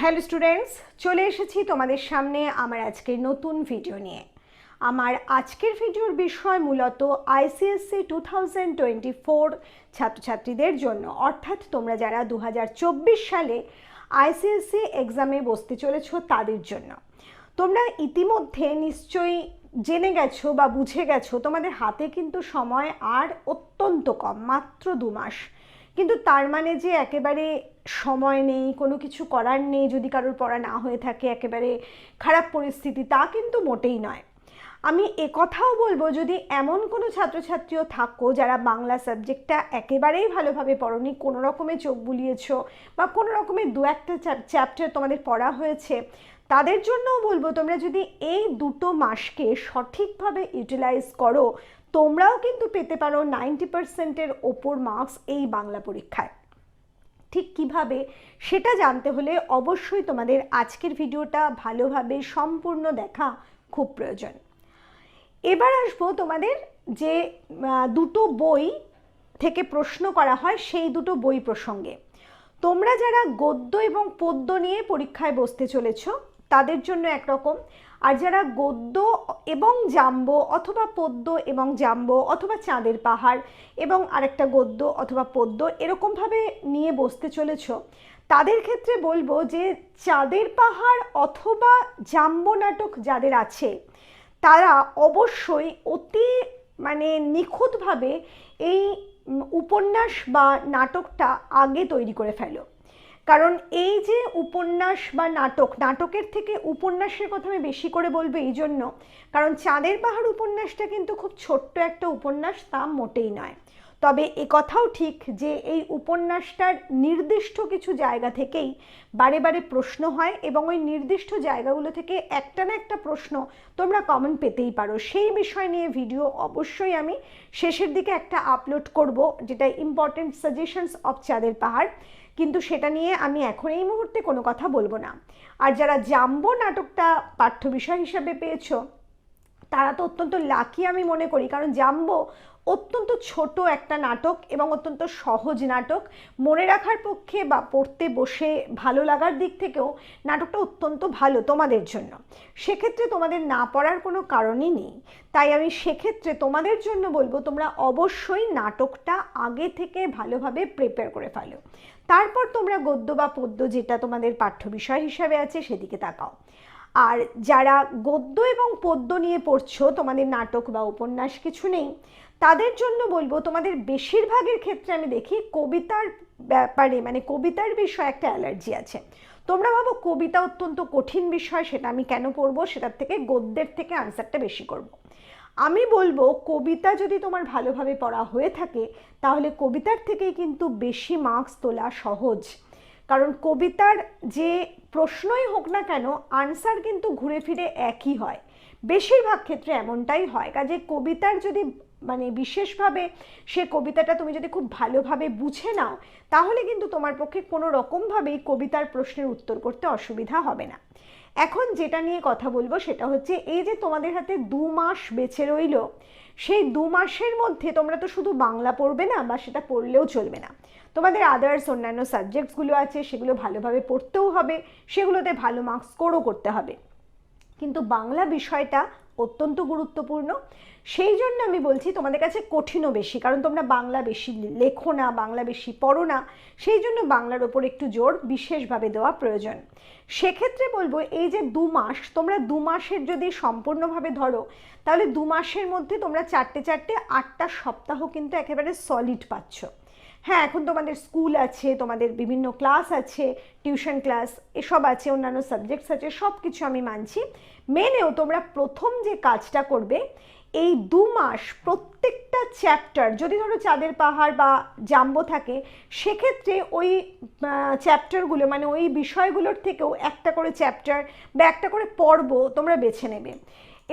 Hello students, চলে এসেছি তোমাদের সামনে আমার আজকের নতুন ভিডিও নিয়ে। আমার আজকের ভিডিওর বিষয় মূলত ICSE 2024 ছাত্রছাত্রীদের জন্য, অর্থাৎ তোমরা যারা 2024 সালে ICSE এক্সামে বসতে চলেছো তাদের জন্য। তোমরা ইতিমধ্যে নিশ্চয়ই জেনে গেছো বা বুঝে গেছো তোমাদের হাতে কিন্তু সময় আর অত্যন্ত কম, মাত্র 2 মাস। কিন্তু তার মানে যে একেবারে সময় নেই, কোনো কিছু করার নেই, যদি কারোর পড়া না হয়ে থাকে একেবারে খারাপ পরিস্থিতি, তা কিন্তু মোটেই নয়। আমি কথাও বলবো, যদি এমন কোনো ছাত্রছাত্রীও থাকো যারা বাংলা সাবজেক্টটা একেবারেই ভালোভাবে পড়োনি, কোনো রকমে চোখ বুলিয়েছো বা কোনো রকমের 2-1টা চ্যাপ্টার তোমাদের পড়া হয়েছে, তাদের জন্যও বলবো তোমরা যদি এই 2 মাসকে সঠিকভাবে ইউটিলাইজ করো, তোমরাও কিন্তু পেতে পারো 90%-এর ওপর মার্কস এই বাংলা পরীক্ষায়। ঠিক কিভাবে সেটা জানতে হলে অবশ্যই তোমাদের আজকের ভিডিওটা ভালোভাবে সম্পূর্ণ দেখা খুব প্রয়োজন। এবার আসবো তোমাদের যে 2টো বই থেকে প্রশ্ন করা হয় সেই 2টো বই প্রসঙ্গে। তোমরা যারা গদ্য এবং পদ্য নিয়ে পরীক্ষায় বসতে চলেছো তাদের জন্য একরকম, আর যারা গদ্য এবং জাম্বো অথবা পদ্য এবং জাম্বো অথবা চাঁদের পাহাড় এবং আরেকটা গদ্য অথবা পদ্য এরকমভাবে নিয়ে বসতে চলেছো, তাদের ক্ষেত্রে বলবো যে চাঁদের পাহাড় অথবা জাম্বো নাটক যাদের আছে তারা অবশ্যই অতি নিখুঁতভাবে এই উপন্যাস বা নাটকটা আগে তৈরি করে ফেলো। কারণ এই যে উপন্যাস বা নাটকের থেকে উপন্যাসের কথা আমি বেশি করে বলবো এই জন্য, কারণ চাঁদের পাহাড় উপন্যাসটা কিন্তু খুব ছোট্ট একটা উপন্যাস, তা মোটেই নয়। তবে কথাও ঠিক যে এই উপন্যাসটার নির্দিষ্ট কিছু জায়গা থেকেই বারে বারে প্রশ্ন হয় এবং ওই নির্দিষ্ট জায়গাগুলো থেকে একটা না একটা প্রশ্ন তোমরা কমন পেতেই পারো। সেই বিষয় নিয়ে ভিডিও অবশ্যই আমি শেষের দিকে একটা আপলোড করব, যেটা ইম্পর্টেন্ট সাজেশনস অফ চাঁদের পাহাড়, কিন্তু সেটা নিয়ে আমি এখন এই মুহূর্তে কোনো কথা বলবো না। আর যারা জাম্বো নাটকটা পাঠ্য বিষয় হিসাবে পেয়েছো তারা তো অত্যন্ত লাকি আমি মনে করি, কারণ জাম্বো অত্যন্ত ছোট একটা নাটক এবং অত্যন্ত সহজ নাটক, মনে রাখার পক্ষে বা পড়তে বসে ভালো লাগার দিক থেকেও নাটকটা অত্যন্ত ভালো তোমাদের জন্য। সেক্ষেত্রে তোমাদের না পড়ার কোনো কারণই নেই। তাই আমি সেক্ষেত্রে তোমাদের জন্য বলবো তোমরা অবশ্যই নাটকটা আগে থেকে ভালোভাবে প্রিপেয়ার করে ফেলো, তারপর তোমরা গদ্য বা পদ্য যেটা তোমাদের পাঠ্য বিষয় হিসাবে আছে সেদিকে তাকাও। আর যারা গদ্য এবং পদ্য নিয়ে পড়ছো, তোমাদের নাটক বা উপন্যাস কিছু নেই, তাদের জন্য বলবো তোমাদের বেশিরভাগের ক্ষেত্রে আমি দেখি কবিতার ব্যাপারে কবিতার বিষয়ে একটা অ্যালার্জি আছে। তোমরা ভাবো কবিতা অত্যন্ত কঠিন বিষয়, সেটা আমি কেন পড়বো, সেটার থেকে গদ্যের থেকে আনসারটা বেশি করব। আমি বলবো কবিতা যদি তোমার ভালোভাবে পড়া হয়ে থাকে তাহলে কবিতার থেকেই কিন্তু বেশি মার্কস তোলা সহজ, কারণ কবিতার যে প্রশ্নই হোক না কেন আনসার কিন্তু ঘুরে ফিরে একই হয়, বেশিরভাগ ক্ষেত্রে এমনটাই হয়। কাজে কবিতার যদি বিশেষভাবে সে কবিতাটা তুমি যদি খুব ভালোভাবে বুঝে নাও তাহলে কিন্তু তোমার পক্ষে কোনো রকমভাবেই কবিতার প্রশ্নের উত্তর করতে অসুবিধা হবে না। এখন যেটা নিয়ে কথা বলবো সেটা হচ্ছে এই যে তোমাদের হাতে 2 মাস বেঁচে রইল, সেই 2 মাসের মধ্যে তোমরা তো শুধু বাংলা পড়বে না বা সেটা পড়লেও চলবে না, তোমাদের আদার্স অন্যান্য সাবজেক্টসগুলো আছে সেগুলো ভালোভাবে পড়তেও হবে, সেগুলোতে ভালো মার্কস স্কোরও করতে হবে। কিন্তু বাংলা বিষয়টা অত্যন্ত গুরুত্বপূর্ণ, সেই জন্য আমি বলছি তোমাদের কাছে কঠিনও বেশি, কারণ তোমরা বাংলা বেশি লেখো না, বাংলা বেশি পড়ো না, সেই জন্য বাংলার ওপর একটু জোর বিশেষভাবে দেওয়া প্রয়োজন। সেক্ষেত্রে বলবো এই যে 2 মাস, তোমরা 2 মাসের যদি সম্পূর্ণভাবে ধরো তাহলে 2 মাসের মধ্যে তোমরা 8টা সপ্তাহ কিন্তু একেবারে সলিড পাচ্ছ। হ্যাঁ, এখন তোমাদের স্কুল আছে, তোমাদের বিভিন্ন ক্লাস আছে, টিউশন ক্লাস এসব আছে, অন্যান্য সাবজেক্টস আছে, সব কিছু আমি মানছি, মেনেও তোমরা প্রথম যে কাজটা করবে এই 2 মাস প্রত্যেকটা চ্যাপ্টার, যদি ধরো চাঁদের পাহাড় বা জাম্বো থাকে সেক্ষেত্রে ওই চ্যাপ্টারগুলো ওই বিষয়গুলোর থেকেও একটা করে চ্যাপ্টার বা একটা করে পর্ব তোমরা বেছে নেবে,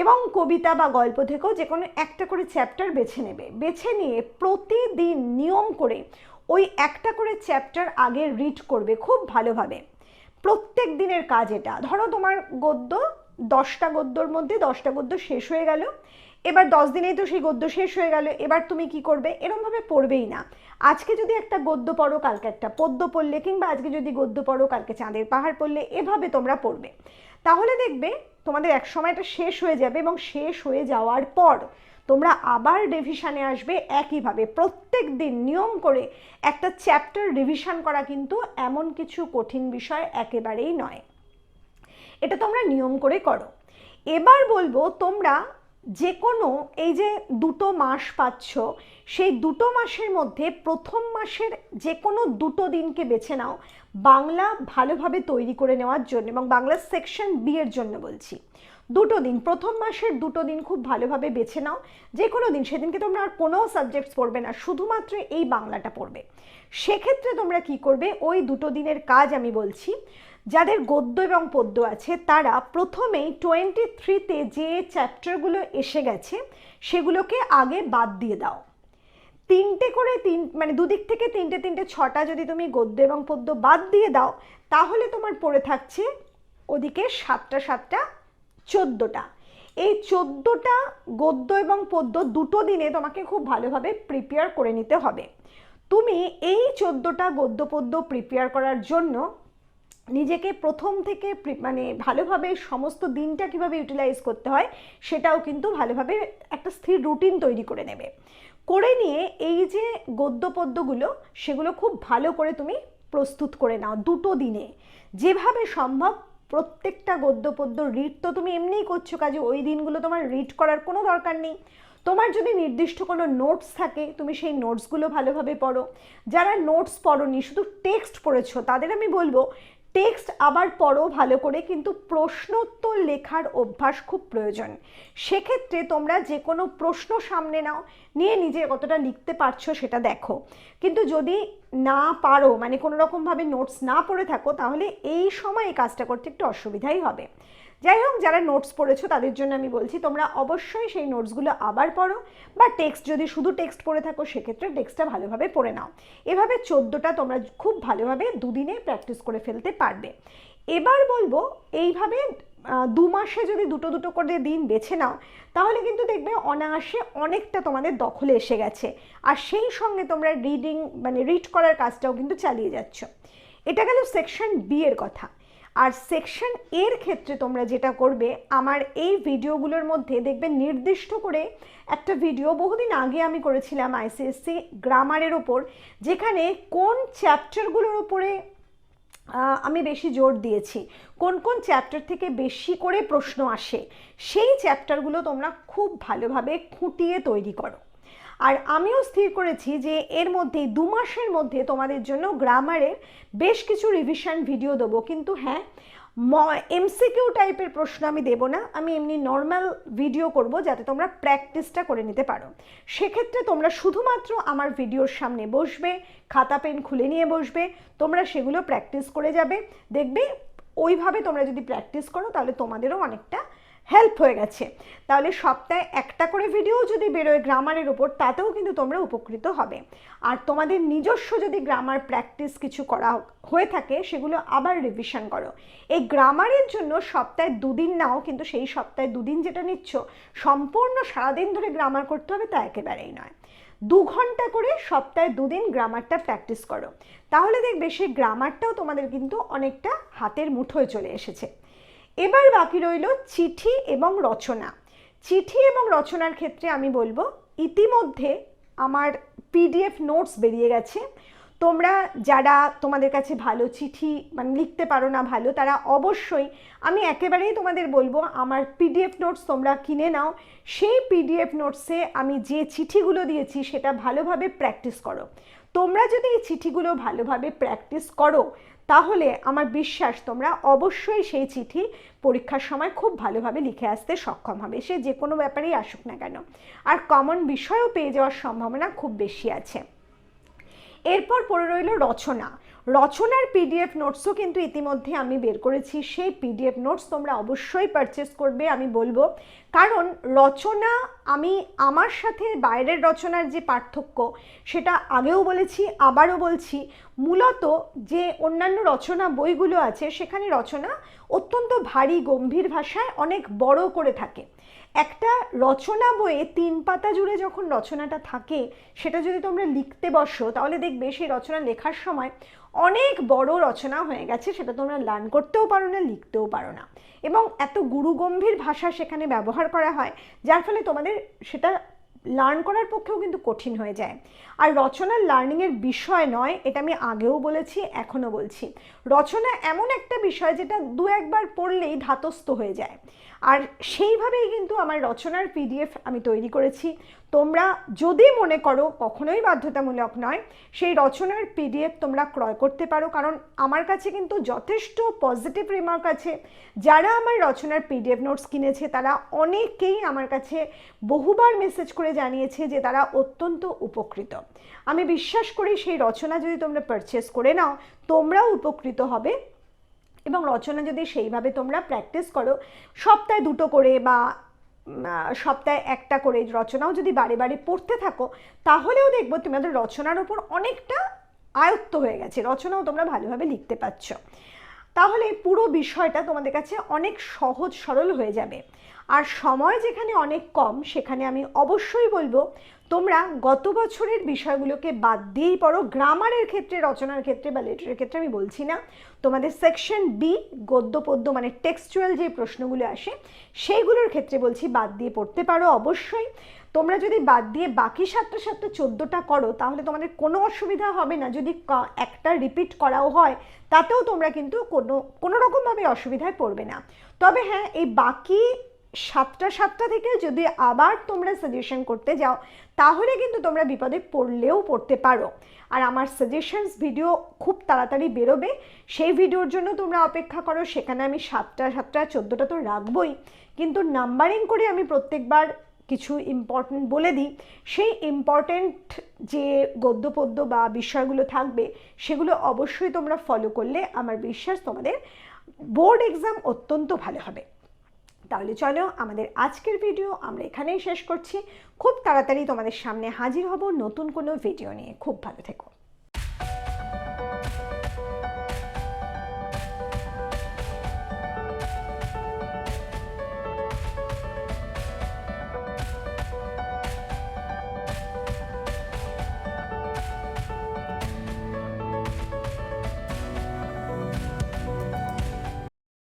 এবং কবিতা বা গল্প থেকেও যে কোনো একটা করে চ্যাপ্টার বেছে নেবে। বেছে নিয়ে প্রতিদিন নিয়ম করে ওই একটা করে চ্যাপ্টার আগে রিড করবে খুব ভালোভাবে। প্রত্যেক দিনের কাজ এটা। ধরো তোমার গদ্য 10টা গদ্যর মধ্যে 10টা গদ্য শেষ হয়ে গেল, এবার 10 দিনেই তো সেই গদ্য শেষ হয়ে গেল, এবার তুমি কি করবে? এরমভাবে পড়বেই না। আজকে যদি একটা গদ্য পড়ো কালকে একটা পদ্য পড়লে, কিংবা আজকে যদি গদ্য পড়ো কালকে চাঁদের পাহাড় পড়লে, এভাবে তোমরা পড়বে। তাহলে দেখবে তোমাদের এক সময় এটা শেষ হয়ে যাবে, এবং শেষ হয়ে যাওয়ার পর তোমরা আবার রিভিশনে আসবে একইভাবে। প্রত্যেক দিন নিয়ম করে একটা চ্যাপ্টার রিভিশন করা কিন্তু এমন কিছু কঠিন বিষয় একেবারেই নয়, এটা তোমরা নিয়ম করে করো। এবার বলবো, তোমরা যে কোনো এই যে 2 মাস পাচ্ছ, সেই 2 মাসের মধ্যে প্রথম মাসের যে কোনো 2 দিনকে বেছে নাও বাংলা ভালোভাবে তৈরি করে নেওয়ার জন্য, এবং বাংলা সেকশন বি এর জন্য বলছি। 2 দিন, প্রথম মাসের 2 দিন খুব ভালোভাবে বেছে নাও, যে কোনো দিন। সেদিনকে তোমরা আর কোনো সাবজেক্টস পড়বে না, শুধুমাত্র এই বাংলাটা পড়বে। সেক্ষেত্রে তোমরা কি করবে, ওই 2 দিনের কাজ আমি বলছি। যাদের গদ্য এবং পদ্য আছে তারা প্রথমেই 23তে যে চ্যাপ্টারগুলো এসে গেছে সেগুলোকে আগে বাদ দিয়ে দাও। 3টে করে মানে দুদিক থেকে 3টে 6টা যদি তুমি গদ্য এবং পদ্য বাদ দিয়ে দাও, তাহলে তোমার পড়ে থাকছে ওদিকে 7টা 7টা 14টা। এই 14টা গদ্য এবং পদ্য 2 দিনে তোমাকে খুব ভালোভাবে প্রিপেয়ার করে নিতে হবে। তুমি এই 14টা গদ্য পদ্য প্রিপেয়ার করার জন্য নিজেকে প্রথম থেকে মানে ভালোভাবে সমস্ত দিনটা কিভাবে ইউটিলাইজ করতে হয় সেটাও কিন্তু ভালোভাবে একটা স্থির রুটিন তৈরি করে নেবে। করে নিয়ে এই যে গদ্য পদ্যগুলো সেগুলো খুব ভালো করে তুমি প্রস্তুত করে নাও 2 দিনে, যেভাবে সম্ভব। প্রত্যেকটা গদ্য পদ্য রিড তো তুমি এমনিই করছো, কাজে ওই দিনগুলো তোমার রিড করার কোনো দরকার নেই। তোমার যদি নির্দিষ্ট কোনো নোটস থাকে তুমি সেই নোটসগুলো ভালোভাবে পড়ো। যারা নোটস পড়োনি, শুধু টেক্সট পড়েছো, তাদের আমি বলবো টেক্সট আবার পড়ো ভালো করে, কিন্তু প্রশ্নোত্তর লেখার অভ্যাস খুব প্রয়োজন। সেক্ষেত্রে তোমরা যে কোনো প্রশ্ন সামনে নাও, নিয়ে নিজে কতটা লিখতে পারছো সেটা দেখো। কিন্তু যদি না পারো, মানে কোনো রকমভাবে নোটস না পড়ে থাকো, তাহলে এই সময় এই কাজটা করতে একটু অসুবিধাই হবে। যাই হোক, যারা নোটস পড়েছো তাদের জন্য আমি বলছি তোমরা অবশ্যই সেই নোটসগুলো আবার পড়ো, বা টেক্সট যদি শুধু টেক্সট পড়ে থাকো সেক্ষেত্রে টেক্সটটা ভালোভাবে পড়ে নাও। এভাবে 14টা তোমরা খুব ভালোভাবে 2 দিনে প্র্যাকটিস করে ফেলতে পারবে। এবার বলবো, এইভাবে 2 মাসে যদি 2 করে দিন বেছে নাও, তাহলে কিন্তু দেখবে অনায়াসে অনেকটা তোমাদের দখলে এসে গেছে, আর সেই সঙ্গে তোমরা রিডিং মানে রিড করার কাজটাও কিন্তু চালিয়ে যাচ্ছ। এটা গেল সেকশন বি এর কথা। আর সেকশন এর ক্ষেত্রে তোমরা যেটা করবে, আমার এই ভিডিওগুলোর মধ্যে দেখবে নির্দিষ্ট করে একটা ভিডিও বহুদিন আগে আমি করেছিলাম আইসিএসসি গ্রামারের ওপর, যেখানে কোন চ্যাপ্টারগুলোর ওপরে আমি বেশি জোর দিয়েছি, কোন কোন চ্যাপ্টার থেকে বেশি করে প্রশ্ন আসে, সেই চ্যাপ্টারগুলো তোমরা খুব ভালোভাবে খুঁটিয়ে তৈরি করো। আর আমিও স্থির করেছি যে এর মধ্যেই 2 মাসের মধ্যে তোমাদের জন্য গ্রামারের বেশ কিছু রিভিশন ভিডিও দেবো। কিন্তু হ্যাঁ, এমসিকিউ টাইপের প্রশ্ন আমি দেবো না, আমি এমনি নর্মাল ভিডিও করব যাতে তোমরা প্র্যাকটিসটা করে নিতে পারো। সেক্ষেত্রে তোমরা শুধুমাত্র আমার ভিডিওর সামনে বসবে, খাতা পেন খুলে নিয়ে বসবে, তোমরা সেগুলো প্র্যাকটিস করে যাবে। দেখবে ওইভাবে তোমরা যদি প্র্যাকটিস করো তাহলে তোমাদেরও অনেকটা হেল্প হয়ে গেছে। তাহলে সপ্তাহে একটা করে ভিডিও যদি বেরোয় গ্রামারের উপর, তাতেও কিন্তু তোমরা উপকৃত হবে। আর তোমাদের নিজস্ব যদি গ্রামার প্র্যাকটিস কিছু করা হয়ে থাকে, সেগুলো আবার রিভিশন করো। এই গ্রামারের জন্য সপ্তাহে 2 দিন নাও, কিন্তু সেই সপ্তাহে 2 দিন যেটা নিচ্ছ, সম্পূর্ণ সারাদিন ধরে গ্রামার করতে হবে তা একেবারেই নয়। 2 ঘন্টা করে সপ্তাহে 2 দিন গ্রামারটা প্র্যাকটিস করো, তাহলে দেখবে সেই গ্রামারটাও তোমাদের কিন্তু অনেকটা হাতের মুঠোয় চলে এসেছে। এবার বাকি রইল চিঠি এবং রচনা। চিঠি এবং রচনার ক্ষেত্রে আমি বলবো, ইতিমধ্যে আমার পিডিএফ নোটস বেরিয়ে গেছে। তোমরা যারা তোমাদের কাছে ভালো চিঠি মানে লিখতে পারো না ভালো, তারা অবশ্যই, আমি একেবারেই তোমাদের বলবো, আমার পিডিএফ নোটস তোমরা কিনে নাও। সেই পিডিএফ নোটসে আমি যে চিঠিগুলো দিয়েছি সেটা ভালোভাবে প্র্যাকটিস করো। তোমরা যদি এই চিঠিগুলো ভালোভাবে প্র্যাকটিস করো, তাহলে আমার বিশ্বাস তোমরা অবশ্যই সেই চিঠি পরীক্ষার সময় খুব ভালোভাবে লিখে আসতে সক্ষম হবে, সে যে কোনো ব্যাপারেই আসুক না কেন। আর কমন বিষয়ও পেয়ে যাওয়ার সম্ভাবনা খুব বেশি আছে। এরপর পড়ে রইল রচনা। রচনার পিডিএফ নোটসও কিন্তু ইতিমধ্যে আমি বের করেছি, সেই পিডিএফ নোটস তোমরা অবশ্যই পারচেস করবে আমি বলবো। কারণ রচনা, আমি আমার সাথে বাইরের রচনার যে পার্থক্য সেটা আগেও বলেছি আবারও বলছি, মূলত যে অন্যান্য রচনা বইগুলো আছে সেখানে রচনা অত্যন্ত ভারী গম্ভীর ভাষায় অনেক বড় করে থাকে। একটা রচনা বইয়ে 3 পাতা জুড়ে যখন রচনাটা থাকে সেটা যদি তোমরা লিখতে বসো তাহলে দেখবে সেই রচনা লেখার সময় অনেক বড় রচনা হয়ে গেছে, সেটা তোমরা লার্ন করতেও পারো না, লিখতেও পারো না, এবং এত গুরুগম্ভীর ভাষা সেখানে ব্যবহার করা হয় যার ফলে তোমাদের সেটা লার্ন করার পক্ষেও কিন্তু কঠিন হয়ে যায়। আর রচনার লার্নিংয়ের বিষয় নয়, এটা আমি আগেও বলেছি, এখনও বলছি, রচনা এমন একটা বিষয় যেটা 2-1বার পড়লেই ধাতস্থ হয়ে যায়। আর সেইভাবেই কিন্তু আমার রচনার পিডিএফ আমি তৈরি করেছি। তোমরা যদি মনে করো, কখনোই বাধ্যতামূলক নয়, সেই রচনার পিডিএফ তোমরা ক্রয় করতে পারো, কারণ আমার কাছে কিন্তু যথেষ্ট পজিটিভ রিমার্ক আছে। যারা আমার রচনার পিডিএফ নোটস কিনেছে তারা অনেকেই আমার কাছে বহুবার মেসেজ করে জানিয়েছে যে তারা অত্যন্ত উপকৃত। আমি বিশ্বাস করি সেই রচনা যদি তোমরা পারচেস করে নাও তোমরাও উপকৃত হবে, এবং রচনা যদি সেইভাবে তোমরা প্র্যাকটিস করো, সপ্তাহে 2টো করে বা সপ্তাহে 1টা করে রচনাও যদি বারে বারে পড়তে থাকো, তাহলেও দেখবো তোমাদের রচনার ওপর অনেকটা আয়ত্ত হয়ে গেছে, রচনাও তোমরা ভালোভাবে লিখতে পারছো। তাহলে পুরো বিষয়টা তোমাদের কাছে অনেক সহজ সরল হয়ে যাবে। আর সময় যেখানে অনেক কম, সেখানে আমি অবশ্যই বলবো তোমরা গত বছরের বিষয়গুলোকে বাদ দিয়েই পড়ো। গ্রামারের ক্ষেত্রে, রচনার ক্ষেত্রে বা লেটারের ক্ষেত্রে আমি বলছি না, তোমাদের সেকশন বি গদ্য পদ্য মানে টেক্সচুয়াল যে প্রশ্নগুলো আসে সেইগুলোর ক্ষেত্রে বলছি বাদ দিয়ে পড়তে পারো অবশ্যই। তোমরা যদি বাদ দিয়ে বাকি 7টা 14টা করো তাহলে তোমাদের কোনো অসুবিধা হবে না। যদি একটা রিপিট করাও হয় তাতেও তোমরা কিন্তু কোনো রকমভাবে অসুবিধায় পড়বে না। তবে হ্যাঁ, এই বাকি 7টা থেকে যদি আবার তোমরা সাজেশন করতে যাও তাহলে কিন্তু তোমরা বিপদে পড়লেও পড়তে পারো। আর আমার সাজেশনস ভিডিও খুব তাড়াতাড়ি বেরোবে, সেই ভিডিওর জন্য তোমরা অপেক্ষা করো। সেখানে আমি 7টা 14টা তো রাখবই, কিন্তু নাম্বারিং করে আমি প্রত্যেকবার কিছু ইম্পর্টেন্ট বলে দিই। সেই ইম্পর্টেন্ট যে গদ্য পদ্য বা বিষয়গুলো থাকবে সেগুলো অবশ্যই তোমরা ফলো করলে আমার বিশ্বাস তোমাদের বোর্ড এক্সাম অত্যন্ত ভালো হবে। তাহলে চলো, আমাদের আজকের ভিডিও আমরা এখানেই শেষ করছি। খুব তাড়াতাড়ি তোমাদের সামনে হাজির হব নতুন কোনো ভিডিও নিয়ে। খুব ভালো থেকো।